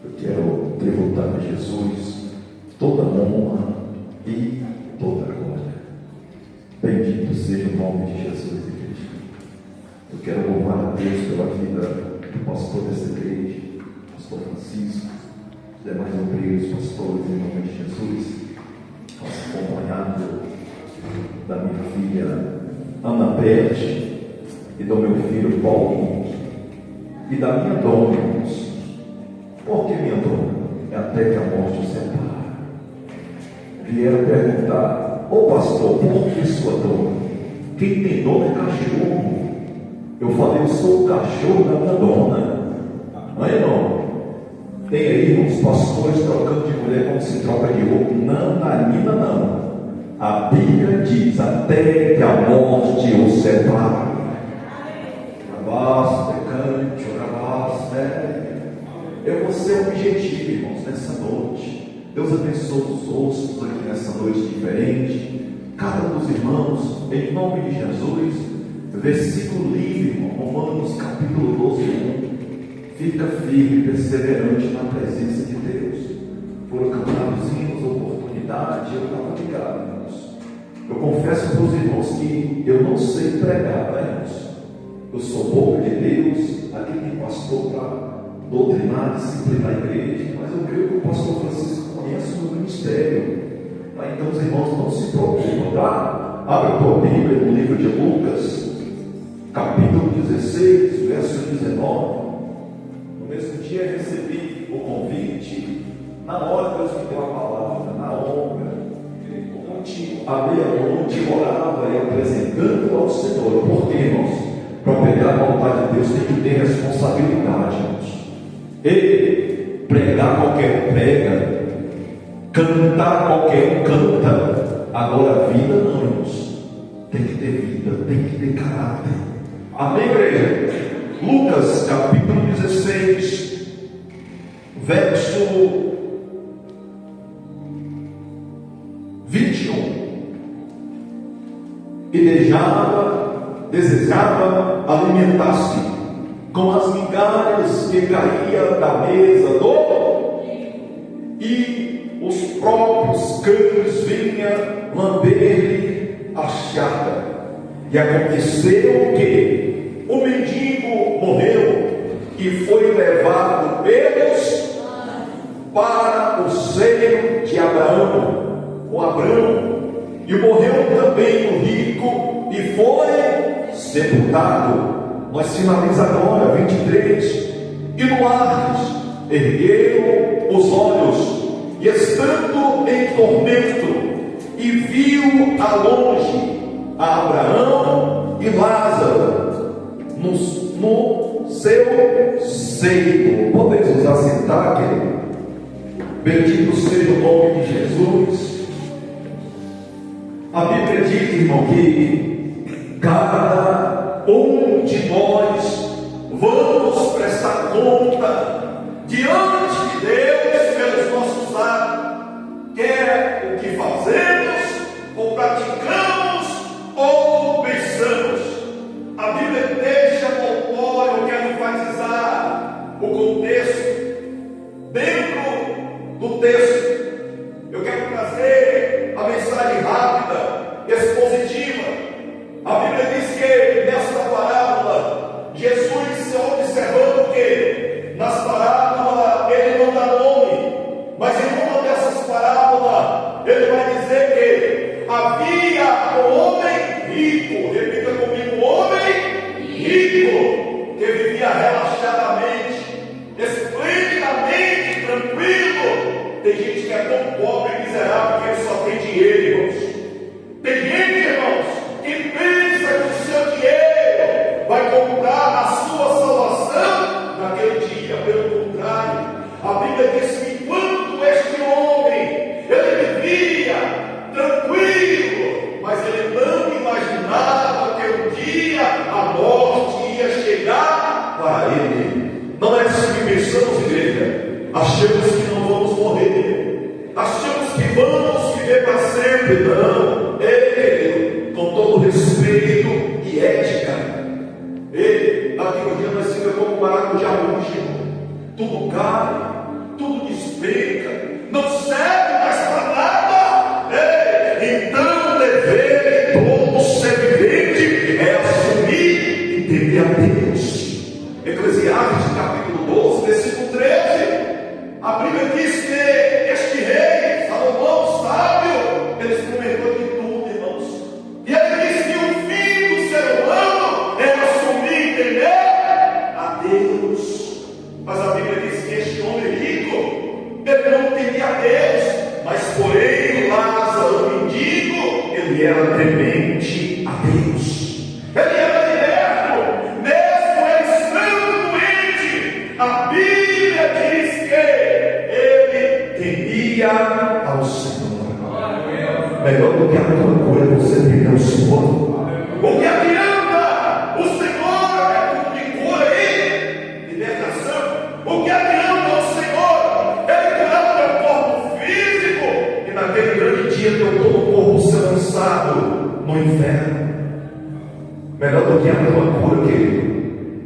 Eu quero tributar a Jesus toda honra e toda glória. Bendito seja o nome de Jesus, igreja. Eu quero louvar a Deus pela vida do pastor dessa igreja, pastor Francisco, os demais obreiros, pastores, em nome de Jesus, acompanhado da minha filha Ana Beth e do meu filho Paulo e da minha dona, irmãos. Por que minha dona? É até que a morte os separa. Vieram perguntar: ô pastor, por que sua dona? Quem tem dona é cachorro. Eu falei: eu sou o cachorro da minha dona. Não é, irmão? Tem aí uns pastores trocando de mulher como se troca de roupa. Não, Nanina, não. A Bíblia diz: até que a morte os separe. Eu vou ser objetivo, irmãos, nessa noite. Deus abençoe os outros aqui nessa noite diferente. Cada um dos irmãos, em nome de Jesus. Versículo livre, irmão, Romanos capítulo 12, 1. Fica firme, perseverante na presença de Deus. Foram cantados hinos, oportunidade, eu estava ligado, irmãos. Eu confesso para os irmãos que eu não sei pregar, tá, irmãos? Eu sou boca de Deus, aqui tem pastor para doutrinar, disciplinar a igreja, mas eu creio que o pastor Francisco conhece o meu ministério. Tá? Então os irmãos não se preocupam, tá? Abre a tua Bíblia no livro de Lucas, capítulo 16, verso 19. No mesmo dia recebi o convite, na hora Deus me deu a palavra, na obra, ontem, à meia-noite, orava e apresentando ao Senhor. Por quê, irmãos? Para pegar a vontade de Deus tem que ter responsabilidade, irmãos. E pregar qualquer um prega, cantar qualquer um canta. Agora a vida não, irmãos. Tem que ter vida, tem que ter caráter. Amém, igreja? Lucas capítulo 16, verso 21. E desejava alimentar-se com as migalhas que caía da mesa e os próprios cães vinham lamber-lhe a chaga. E aconteceu que o mendigo morreu e foi levado pelos para o seio de Abraão, e morreu também o rico e foi sepultado. Nós finalizamos agora, 23. E no Arques ergueu os olhos, e estando em tormento, e viu a longe a Abraão e Lázaro no seu seio. Podemos nos assentar, querido? Bendito seja o nome de Jesus. A Bíblia diz, irmão, que cada um de nós vamos prestar conta diante de Deus pelos nossos atos, quer o que fazemos, ou praticamos, ou pensamos. A Bíblia deixa notório, eu quero enfatizar o contexto. Dentro do texto, eu quero trazer a mensagem rápida, expositiva. A Bíblia diz que nessa parábola, Jesus, observando que nas parábolas ele não dá nome, mas em uma dessas parábolas ele vai dizer que havia um homem rico. Repita comigo: um homem rico, que vivia relaxadamente, esplendidamente tranquilo. Tem gente que é tão pobre e miserável que ele só tem dinheiro, irmãos. Tem gente, irmãos, que pensa que o seu dinheiro vai comprar a sua salvação naquele dia. Pelo contrário, a Bíblia diz que enquanto este homem ele vivia tranquilo, mas ele não imaginava que um dia a morte ia chegar para ele. Não é assim que pensamos, igreja. Achamos que não vamos morrer, achamos que vamos viver para sempre. Não. Ei, com todo respeito e ética, aqui no dia nós ficamos como maracujá murcho. tudo cai, tudo despenca, não serve mais para nada. Então, dever de todo ser vivente é assumir e temer a Deus. Eclesiastes capítulo 12, versículo 13. A Bíblia diz que este rei, Salomão, sábio, ele experimentou de tudo, irmãos. E ele diz que o fim do ser humano é assumir e temer a Deus. Mas a Bíblia diz que este homem rico, ele não temia a Deus, mas porém Lázaro, o mendigo, ele era temente a Deus. Ele era liberto, mesmo ele estando doente. A Bíblia diz que ele temia ao Senhor. Melhor do que a tua cura é você temer ao Senhor. O que adianta? O Senhor é tudo de cura e libertação. O que adianta o Senhor? Ele curar o teu corpo físico, e naquele grande dia teu todo corpo ser lançado no inferno. Melhor do que a tua cura, querido,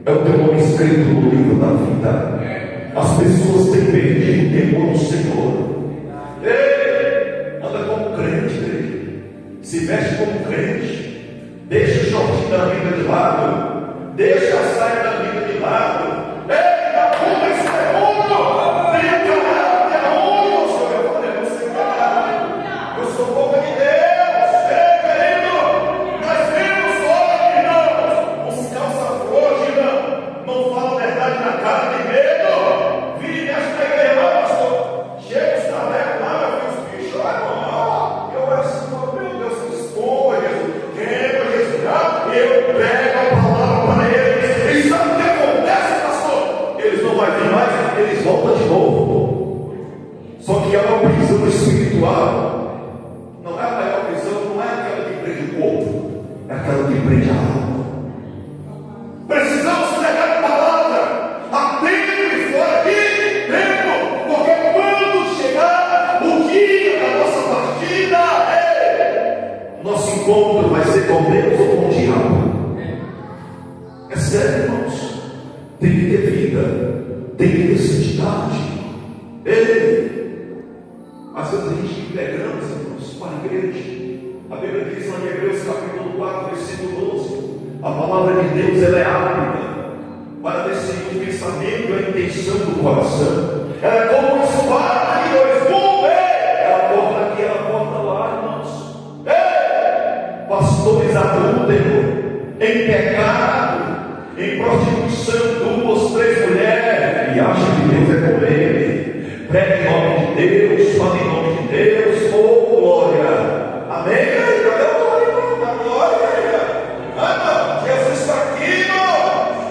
é o teu nome escrito no livro da vida. As pessoas têm perdido temor no Senhor. Ei, anda como crente, querido. Se veste como crente. Deixa o shortinho da Bíblia de lado. Deixa a saia da Bíblia de lado. Ei, da puta esse mundo. Tem um caráter aonde, Senhor? Eu falei, você é caráter. Eu sou boca de Deus. Ei, querido, nós vemos hoje, não. Os calça frouxos, não falam a verdade na cara de medo. Vira e mexe na igreja, pastor. Chega os talecos lá, meu filho, os bichos, olha, eu assim, meu Deus, se desculpa, Jesus. Quebra, Jesus, eu pego a palavra para eles. E sabe o que acontece, pastor? Eles não vão vir mais, eles voltam de novo. Só que é uma prisão espiritual. Não é a maior prisão, não é aquela que prende o corpo, é aquela que prende a alma. Precisamos pregar a palavra a tempo e fora de tempo, porque quando chegar o dia da nossa partida, nosso encontro vai ser com Deus ou com o diabo. É sério, irmãos. Tem que ter vida, tem que ter santidade. Às vezes a gente integramos, irmãos, para a igreja. A Bíblia diz lá em Hebreus capítulo 4, versículo 12: a palavra de Deus ela é ápida para decidir o pensamento e a intenção do coração. Ela é como uma espada de dois gumes. Ela corta aqui, ela corta lá, irmãos. Pastores adúlteros, em pecado, em prostituição, 2, 3 mulheres, e acham que Deus é com ele. Prega em nome de Deus, fala em nome de Deus, oh glória, amém? Cadê o glória, irmão? A glória, Jesus está aqui, irmão.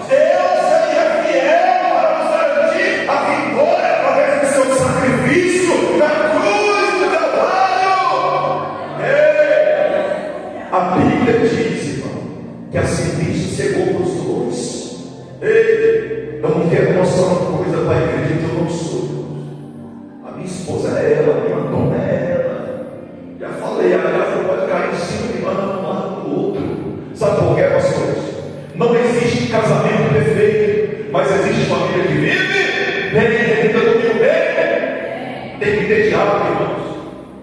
Deus é fiel para nos garantir a vitória através do seu sacrifício na cruz do Calvário. A Bíblia diz, irmão, que a serviço chegou para os dois. Eu não quero mostrar uma coisa para a igreja que eu não sou. A minha esposa é ela, a minha dona é ela. Já falei, a casa pode cair em cima de um do outro. Sabe por quê, pastores? Não existe casamento perfeito, mas existe família que vive bem, ainda dormiu bem. Tem que ter diálogo, irmãos.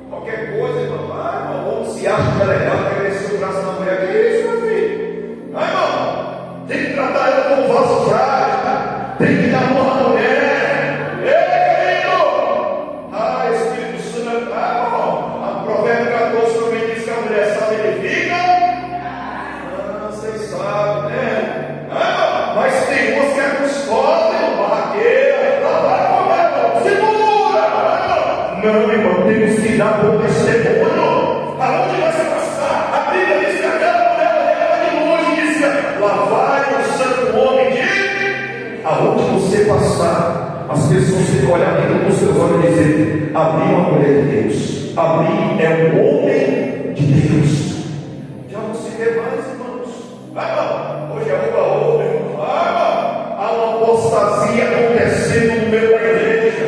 Qualquer coisa, irmão, irmão, se acha que é legal, quer descer o braço na mulher, que é isso, meu filho? Irmão, tem que tratar ela como vaso frágil, tem que dar honra à mulher. Espírito Santo, a Provérbio 14 também diz que a mulher sabe edifica. Vocês sabem, né? Mas tem umas que é custosa, barraqueira, lá vai comer, segura! Não, irmão, temos que dar bom testemunho. Aonde vai se passar? A Bíblia diz que aquela mulher olhava de longe e dizia: lá vai o santo homem de. Aonde você passar, as pessoas ficam olhando nos seus olhos e dizer: ali é uma mulher de Deus, ali é um homem de Deus. Já não se vê mais, irmãos. Hoje é oba-oba, irmão. Há uma apostasia acontecendo no meio da igreja.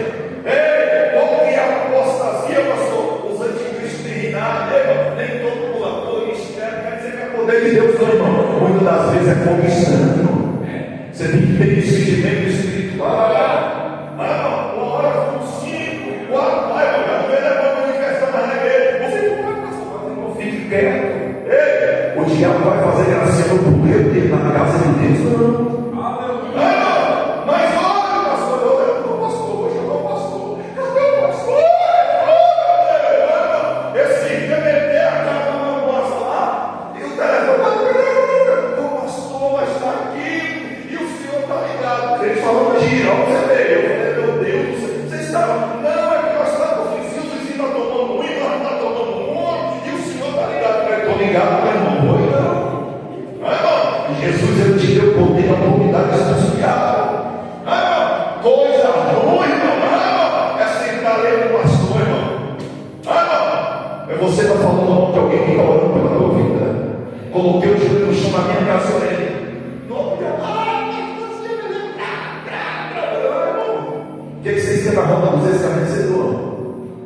Qual que é a apostasia, pastor? Os antigos de reinar, nem todo pulador e espera, quer dizer que é poder de Deus, não, irmão. Muitas das vezes é fogo estranho. Você tem que ter discernimento espiritual. o poder dele na casa de Deus, não. Mas olha, pastor, hoje eu não pastor. Cadê o pastor? Esse remeter a cara da moça lá, e o telefone, o pastor vai estar aqui, e o senhor está ligado. Ele falou, tira, você veio. Eu falei, meu Deus, vocês estavam, não, é que nós estamos ofensivos, o vizinho está tomando um, nós está tomando um, e o senhor está ligado. Eu estou ligado, meu irmão, Jesus, ele te deu poder, autoridade especial. Coisa ruim, irmão, é sentar ali no pastor, irmão. Você está falando mal de alguém que está orando pela tua vida. Coloquei o joelho no chão na minha casa dele. O que vocês têm na ronda dos escarnecedores?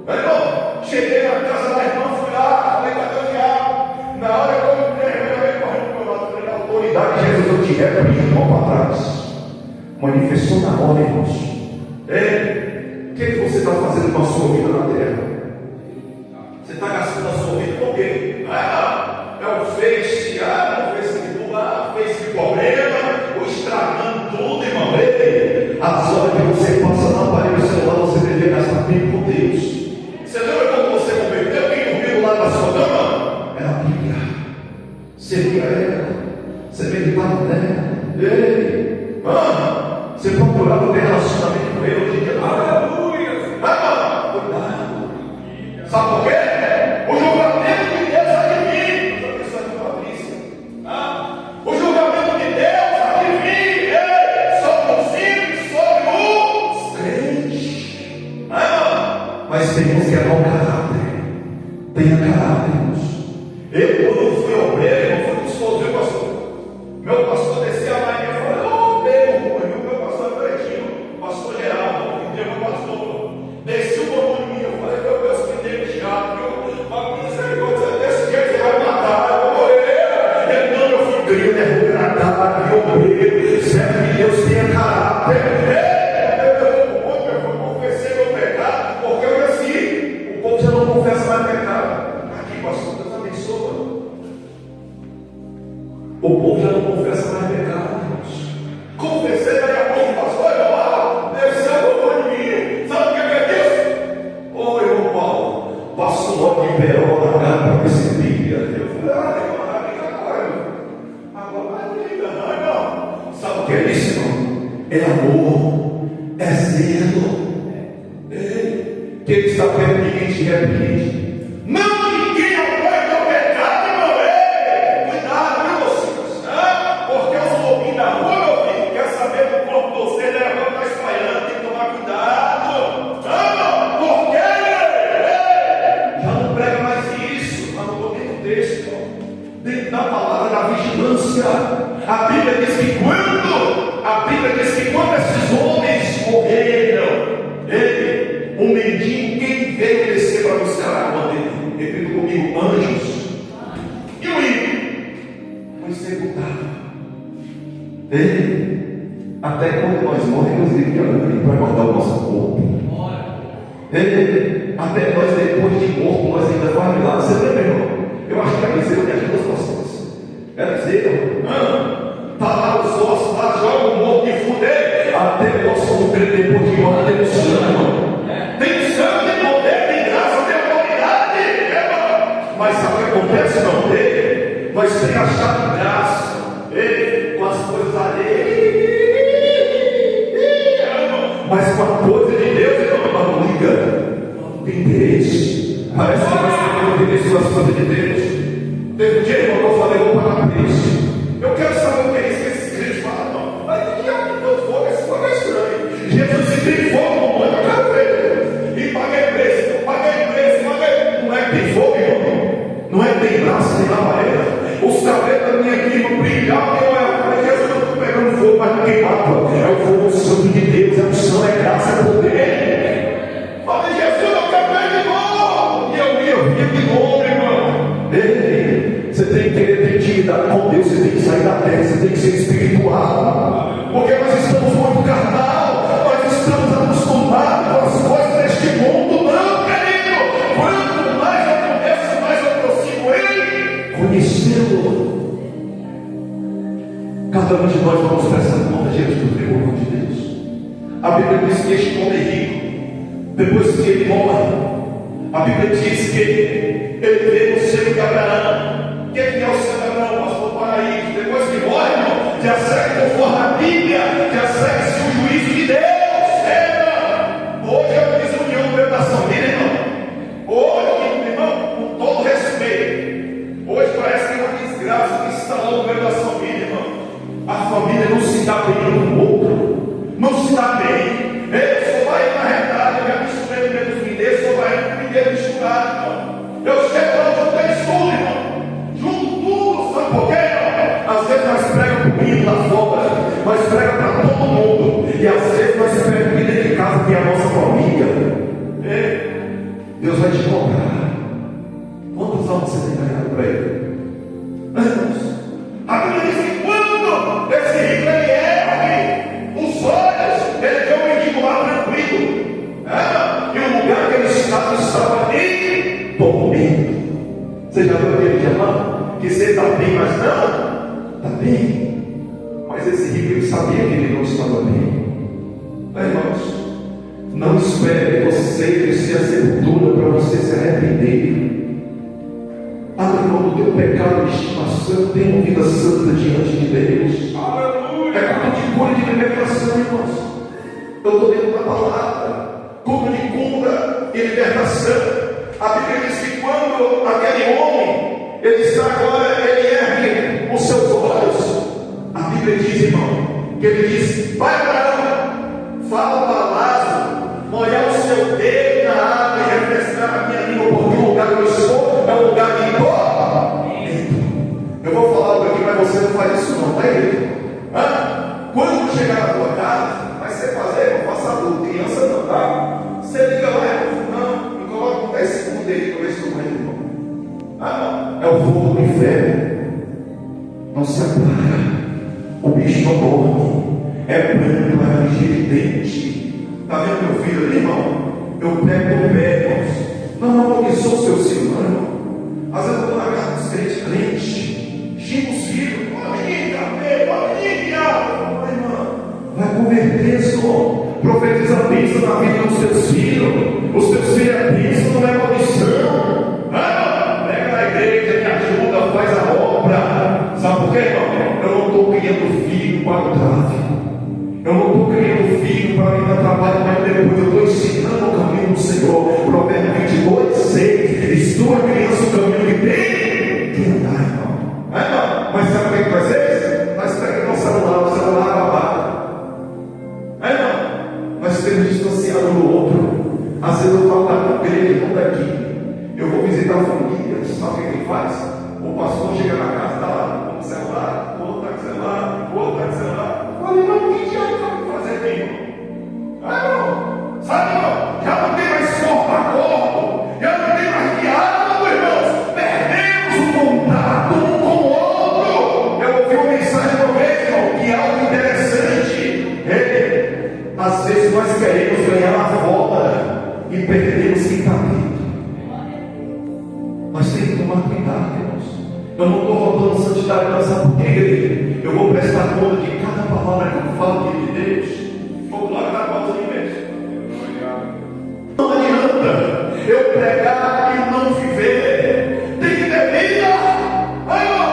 Irmão, cheguei na casa da irmã, fui lá, falei com o diabo. Na hora que eu entrei, eu correndo para o meu lado, falei, a autoridade de Jesus, eu te repreendo, irmão, para trás. Manifestou na hora, irmãos. O que você está fazendo com a sua vida na terra? Você está gastando a sua vida com quem? É o Face, o Facebook, Face de problema, ou estragando tudo, irmão. As horas que você passa na parede do celular, você deveria gastar tempo com Deus. Você lembra quando você converteu? Quem dormiu lá na sua cama? Era a Bíblia. Você lia ela, você meditava nela. Você procurava ter relacionamento com ele hoje em dia. Aleluia! Cuidado! Sabe por quê? O julgamento de Deus há de vir. O julgamento de Deus há de vir sobre os ímpios, sobre os crentes. Mas temos que dar um caráter. Tenha caráter, irmãos. Eu, quando fui obreiro, eu fui disposto, meu pastor descia lá e eu falei, pastor Geraldo, que meu pastor, desceu o bambu em mim. Eu falei, meu Deus, que delicado, viu? Mas misericórdia, desse jeito você vai matar, eu vou morrer. Então eu fui grito, eu obreiro, serve que Deus tenha caráter. Eu confessei meu pecado, porque eu assim, o povo já não confessa mais pecado. Aqui, pastor, Deus abençoa. O povo já não confessa mais pecado, irmãos. Confessei daqui a pouco, pastor, desceu o amor de mim. Sabe o que é isso? Ô, irmão Paulo, passou logo de Peró na cara para perceber. Eu falei, agora vai ainda, não, irmão. Sabe o que é isso, irmão? É amor, é zelo. Quem está perto de ninguém te repreende. Não, ninguém apoia teu pecado, irmão. Cuidado, viu, vocês? Porque os lobinhos da rua, meu filho, quer saber do corpo de você, né? Está espalhando, tem que tomar cuidado. Por quê? Já não prega mais isso. Mas não estou dentro do texto. Dentro da palavra da vigilância. A Bíblia diz que quando esses homens morreram, um mendigo, quem veio descer para buscar a alma dele? Repita comigo, anjos. E o ímpio foi sepultado. Até quando nós morremos, ele vai guardar o nosso corpo. Até nós, depois de morto, nós ainda faz milagre. Você lembra, irmão? Eu acho que a miséria me ajuda as pessoas. Era dizer, está lá os ossos, lá joga o morto e fuder. Até nós somos crentes depois de morto, temos sangue, irmão. Tem sangue, tem poder, tem graça, tem autoridade. Mas sabe o que acontece, não? Nós temos achado graça com as coisas alheias. Mas com a coisa de Deus, irmão, não liga. Não tem interesse. Parece que nós temos interesse nas coisas de Deus. Teve um dia, irmão, que eu falei, vou parar por isso. Eu quero saber o que é isso que esses crentes falam. Não. Mas que diabo de Deus fogo? Esse fogo é estranho. Jesus se tem fogo no mundo, eu quero ver. E paguei preço. Não é que tem fogo, irmão. Não é que tem graça, tem labareda. Os cabelos da minha aqui não brilhavam. Eu falei, Jesus, eu estou pegando fogo, mas não queimava. É o fogo do sangue de Deus, é unção, é graça, é poder. Falei, Jesus, eu quero ver de novo. E eu vi de novo, irmão. Você tem que ter intimidade com Deus, você tem que sair da terra, você tem que ser espiritual. Porque nós estamos muito carnal, nós estamos acostumados com as coisas deste mundo. Não, querido. Quanto mais eu conheço, mais eu prossigo ele. Conhecê-lo. A Bíblia diz que este homem rico, depois que ele morre, a Bíblia diz que ele vê no seio de Abraão. O que é o seio de Abraão? Pastor Paraíso. Depois que morre, irmão, já segue conforme a Bíblia, já segue-se o juízo de Deus. Hoje é uma desunião no meio da família, irmão. Hoje, irmão, com todo respeito, hoje parece que é uma desgraça que instalou no meio da família, irmão. A família não se dá bem um com o outro, não se dá bem. Eu só vai na realidade, eu já misturei no meio dos mineiros, só vai no mineiro misturado, irmão. Eu chego lá onde eu tenho estudo, irmão. Junto tudo, sabe por quê, irmão? Às vezes nós pregamos comida lá fora, nós pregamos para todo mundo, e às vezes nós pregamos comida de casa, que é a nossa família. Deus vai te cobrar. Quantos anos você tem ganhado para ele? Irmãos, a Bíblia diz que quando esse rico ele ergue os olhos, ele vê um mendigo lá tranquilo, e o lugar que ele estava ali dormindo. Você já viu aquele diamante? Que você está bem, mas não está bem. Mas esse rico ele sabia que ele não estava bem. Irmãos, não espere você crescer a sepultura para você se arrepender. Abra mão do teu pecado de estimação, tenha uma vida santa diante de Deus. Aleluia! É culto de cura e de libertação, irmãos. Eu estou dentro da palavra. Culto de cura e libertação. A Bíblia diz que quando aquele homem, ele está agora, ele ergue os seus olhos. A Bíblia diz, irmão, que ele diz: vai Abraão, fala para Lázaro, molhar o seu dedo na água e refrescar a minha língua, porque o lugar que eu estou é um lugar de dor. Eu vou falar algo aqui, mas você não faz isso não, tá igreja? Quando chegar na tua casa, vai ser fazer, não faça adulto, criança não, tá? Você liga lá, não, me coloca 10 segundos aí para ver se tu vai, irmão. É o fogo do inferno. Não se apaga. O bicho não dorme. É branco, é ligeiro de dente. Está vendo meu filho ali, irmão? Eu pego no pé, irmãos. Não, eu sou seu senhor, irmão. Às vezes eu estou na casa dos crentes. Xingo os filhos. Ó menina, vai converter, Senhor. Profetiza a bênção na vida dos teus filhos. Os teus filhos é bênção, não é maldição. Pega na igreja, me ajuda, faz a obra. Sabe por quê, irmão? Eu não estou criando filho para o tráfico. Eu não estou criando filho para ir para trabalho, mas depois eu estou ensinando o caminho do Senhor. Provérbios 22, 6. Instrua a criança o caminho que tem que andar, irmão. Mas sabe o que vai ser? Nós pegamos o celular babado. Nós temos distanciado um do outro. Às vezes eu falo da igreja, não daqui. Eu vou visitar a família. Sabe o que ele faz? O pastor chega na casa, está lá com o celular, o outro está com o celular, o outro está com o celular. Eu falei, não, que diabo vai fazer aqui, irmão? Sabe, irmão? Já não tem mais corpo a corpo, já não tem mais diálogo, irmãos. Perdemos o contato um com o outro. Eu ouvi uma mensagem uma vez, irmão, que é algo interessante. Às vezes nós queremos ganhar a volta e perdemos quem está dentro. Nós temos que tomar cuidado, irmãos. Eu não estou roubando santidade, mas sabe por quê, igreja? Eu vou prestar conta de cada palavra que eu falo de Deus. Vou colocar a pausa de vez. Não adianta eu pregar e não viver. Tem que ter vida. Aí, irmão,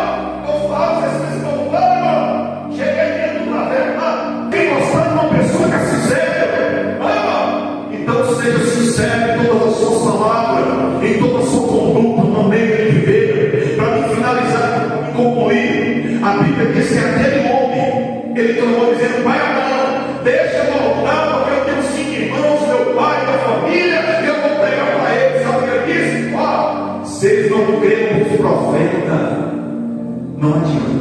eu falo, vocês pensam que eu falo, irmão. Cheguei dentro do traveco lá. Tem mostrando uma pessoa que é sincera. Aí, irmão, então seja sincero em todas as suas palavras, em toda a sua conduta no meio de viver. Para me finalizar e concluir, a Bíblia diz que aquele homem, ele clamou dizendo: pai, não, deixa eu voltar, porque eu tenho 5 irmãos, meu pai, minha família, e eu vou pregar para eles. Sabe o que ele disse? Se eles não creem nos profetas, não adianta.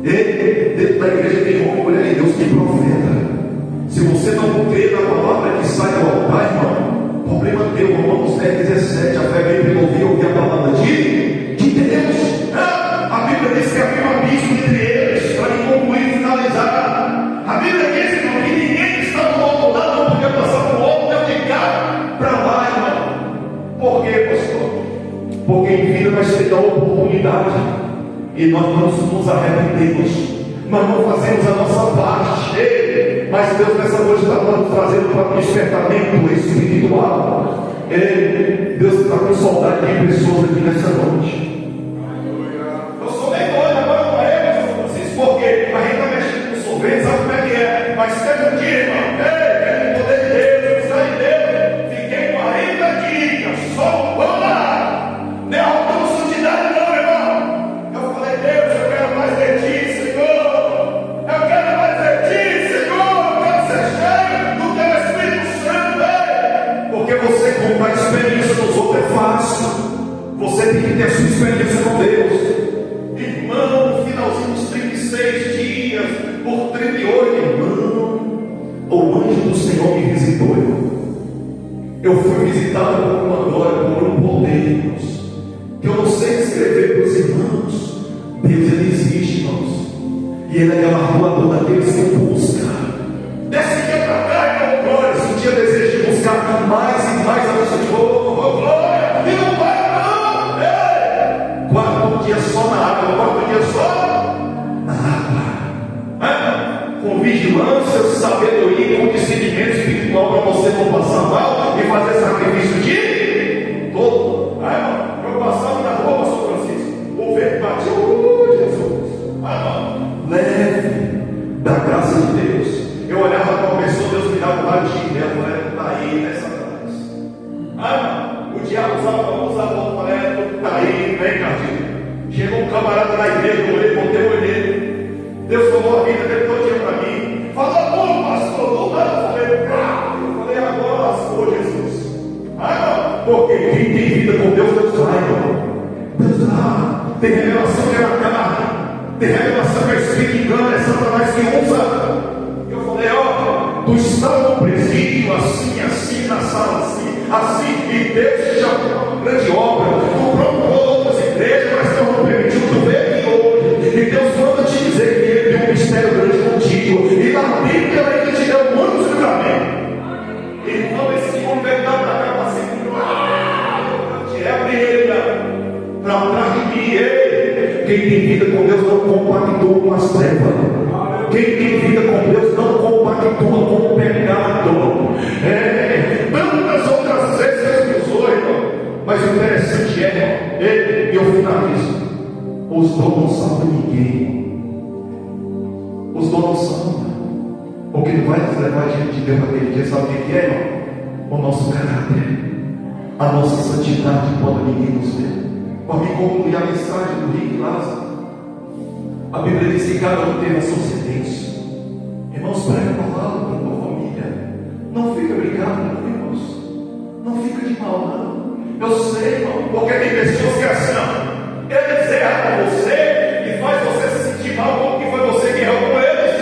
Dentro da igreja tem uma mulher de Deus que profeta. Se você não crê na palavra que sai do altar, irmão, problema teu. Romanos 10:17, a fé vem pelo ouvir a palavra de Deus. A Bíblia diz que havia um abismo entre eles. Para concluir e finalizar, a Bíblia diz que ninguém que está do outro lado não podia passar para o outro, deu de cá para lá, irmão. Por quê, pastor? Porque em vida nós temos a oportunidade e nós não nos arrependemos, nós não fazemos a nossa parte. Mas Deus nessa noite está trazendo para um despertamento espiritual. Deus está com saudade de pessoas aqui nessa noite. Eu sou bem doido agora com ele, Francisco, porque a gente está mexendo com sorvete, sabe como é que é? Mas teve um dia, irmão, quero o poder de Deus, está em Deus. Fiquei 40 dias, só um pão lá, nem arrumando santidade não, irmão. Eu falei, Deus, eu quero mais de ti, Senhor. Eu quero mais de ti, Senhor. Eu quero ser cheio do teu Espírito Santo, porque você contar a experiência dos outros é fácil. Você tem que ter a sua experiência com Deus. Irmão, no finalzinho dos 36 dias, por 38, irmão, o anjo do Senhor me visitou. Eu fui visitado por uma glória, por um poder, que eu não sei descrever para os irmãos. Deus, ele existe, irmãos, e ele é galardoador daqueles que buscam. Desse dia para cá, irmão, glória, sentia desejo de buscar mais e mais ao Senhor, glória, e não vai não. Quarto dia só na água, quarto dia só na água, com vigilância, sabedoria, com discernimento espiritual para você não passar mal e fazer sacrifício de todo. Eu passava na rua, pastor Francisco, o vento batia, Jesus, leve da graça de Deus. Eu olhava para uma pessoa, Deus me dava um ladinho dela, eu falei, está aí, né, Satanás? O diabo usava o falei, está aí, vem, Cardinho. Chegou um camarada na igreja, eu olhei, botei o olho. Deus falou a vida dele todo dia para mim. Falou tudo, pastor, tudo. Eu falei, agora lascou, Jesus. Porque quem tem vida com Deus, Deus vai, irmão. Deus dá. Tem revelação que é na carne. Tem revelação que é Espírito engana, é Satanás que usa. Eu falei, tu está no presídio, assim, na sala, assim, e Deus já fez uma grande obra. Tu procurou outras igrejas, mas não permitiu tu ver aqui hoje. E Deus manda te dizer que ele tem um mistério grande contigo. E na Bíblia ele ainda te deu muitos livramentos. Então esse homem veio dar para cá para sempre. É briga para trás de mim. Quem tem vida com Deus não compactua com as trevas. Quem tem vida com Deus não compactua com o pecado. Tantas outras vezes que usou, irmão. Mas o interessante e eu finalizo. Os dons não salvam ninguém. Os dons não salvam. O que vai nos levar diante de Deus naquele dia, sabe o que é, irmão? O nosso caráter, a nossa santidade, quando ninguém nos vê. Para me concluir a mensagem do Rick Lázaro, a Bíblia diz que cada um teve a sua sentença. Irmãos, prega a palavra para a tua família. Não fica brigado, não, irmãos. Não fica de mal, não. Eu sei, irmão, porque tem pessoas que assim, eles erram com você e faz você se sentir mal como que foi você que errou com eles.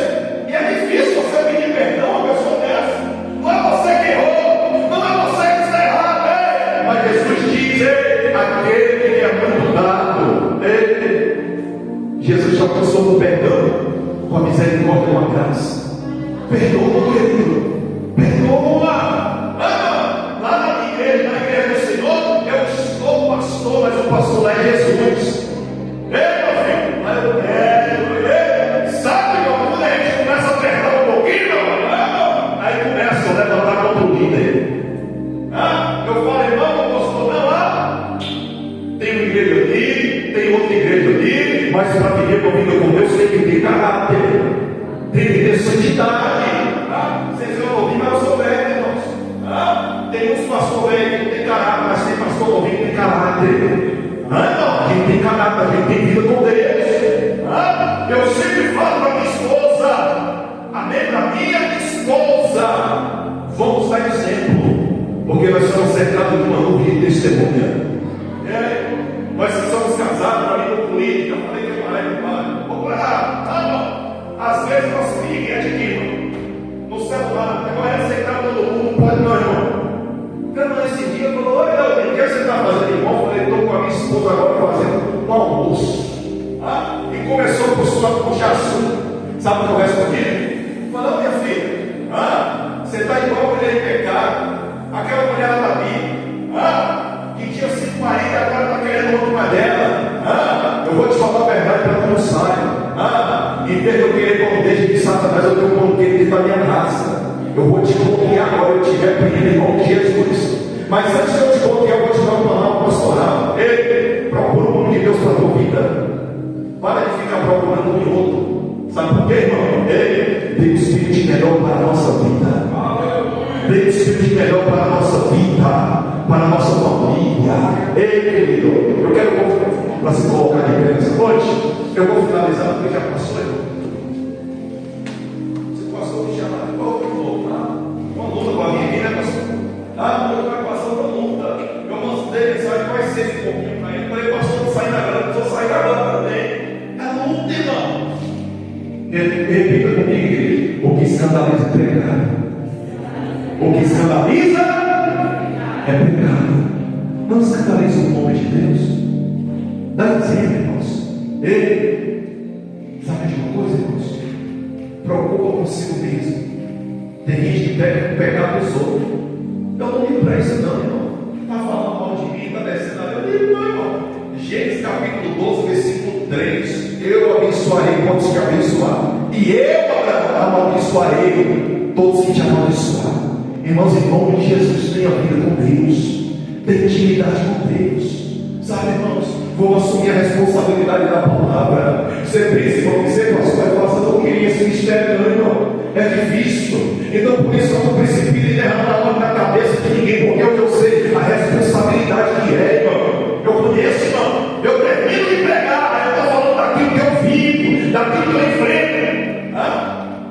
E é difícil você pedir perdão a uma pessoa dessa. Não é você que errou, não é você que está errado, mas Jesus diz, aquele que é muito dado, Jesus já passou no perdão, com a misericórdia e com a graça. Perdoa, querido, perdoa. Lá na igreja do Senhor, eu estou pastor, mas o pastor lá é Jesus. Meu filho, sabe, irmão, quando a gente começa a apertar um pouquinho, aí começa a levantar contra o líder. Eu falo, irmão, o pastor não lá. Tem uma igreja ali, tem outra igreja ali, mas para viver comigo com Deus tem que ter caráter, tem que ter santidade. Vocês vão ouvir, mas eu sou velho, irmãos. Tem uns pastor velho que não tem caráter, mas tem pastor novinho que tem caráter. A gente tem caráter, a gente tem vida com Deus. Eu sempre falo para minha esposa, amém? Para minha esposa, vamos dar exemplo, porque nós somos cercados de uma nuvem de testemunha. Nós que somos casados, para mim concluir, eu falei que eu parei com o pai. Vou parar, às vezes nosso filho é adquirido no celular, agora é aceitar todo mundo, pode não, irmão. Então, nesse dia, eu falei, olha, o que você está fazendo, irmão? Eu falei, estou com a minha esposa agora fazendo um almoço. E começou a puxar assunto. Sabe o que eu respondi? Falou, minha filha, você está igual a mulher em pecado. Aquela mulher lá da Bíblia, que tinha 5 maridos, agora está querendo outro mais dela. Eu vou te falar a verdade para que não saia. Em vez de eu querer pão de Satanás, eu tenho um pão de da minha casa. Eu vou te bloquear agora, eu te repreendo em nome de Jesus. Mas antes de eu te bloquear, eu vou te dar uma palavra pastoral. Ei, procura o nome de Deus para a tua vida. Para de ficar procurando um e outro. Sabe por quê, irmão? Ei, tem um espírito melhor para a nossa vida. Tem um espírito melhor para a nossa vida, para a nossa família. Ei, querido, eu quero para se colocar de pé nessa noite. Eu vou finalizar porque já passou. Você passou me chamar de volta, uma luta com a minha aqui, né, pastor? Eu vai passar uma luta. Eu mandei mensagem mais cedo um pouquinho para ele. Falei, pastor, não sai da grana, não sai da grana também. É luta, irmão. Repita comigo, querido. O que escandaliza é pecado. O que escandaliza é pecado. Não escandaliza o nome de Deus. Dá exemplo, irmãos. Ei, sabe de uma coisa, irmãos? Preocupa consigo mesmo. Tem gente que pega o pecado dos outros. Eu não ligo para isso, não, irmão. Está falando mal de mim, está descendo a Deus. Eu ligo, não, irmão. Gênesis capítulo 12, versículo 3. Eu abençoarei todos que abençoar, e eu amaldiçoarei todos que te amaldiçoar. Irmãos, em nome de Jesus, tenha vida com Deus, tenha intimidade com Deus. Sabe, irmãos, vou assumir a responsabilidade da palavra. Você pensa, irmão, que você pastor vai fazer, eu queria esse mistério, não, irmão. É difícil. Então, por isso, eu não precipito e derramar a mão na cabeça de ninguém, porque hoje eu sei a responsabilidade que é, irmão. Eu conheço, irmão. Eu termino de pregar, eu estou falando daquilo que eu vivo, daquilo que eu enfrento.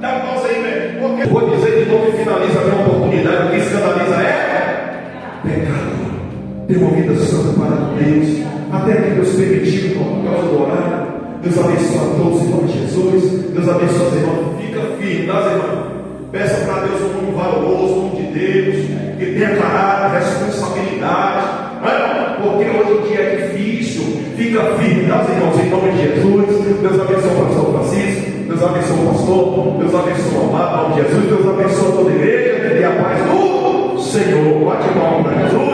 Dá pausa aí, velho. Porque eu vou dizer de novo e finaliza a minha oportunidade. O que escandaliza é pecado. Ter uma vida santa para Deus. Até que Deus permitiu, por causa do horário. Deus abençoe a todos em nome de Jesus. Deus abençoe os irmãos. Fica firme, tá, irmãos? Peça para Deus um nome valoroso, um nome de Deus, que tenha caráter, responsabilidade. Porque hoje em dia é difícil. Fica firme, tá, irmãos, em nome de Jesus. Deus abençoe o pastor Francisco. Deus abençoe o pastor. Deus abençoe o amado, em nome de Jesus. Deus abençoe toda a igreja. E a paz do Senhor. Bate palma para Jesus.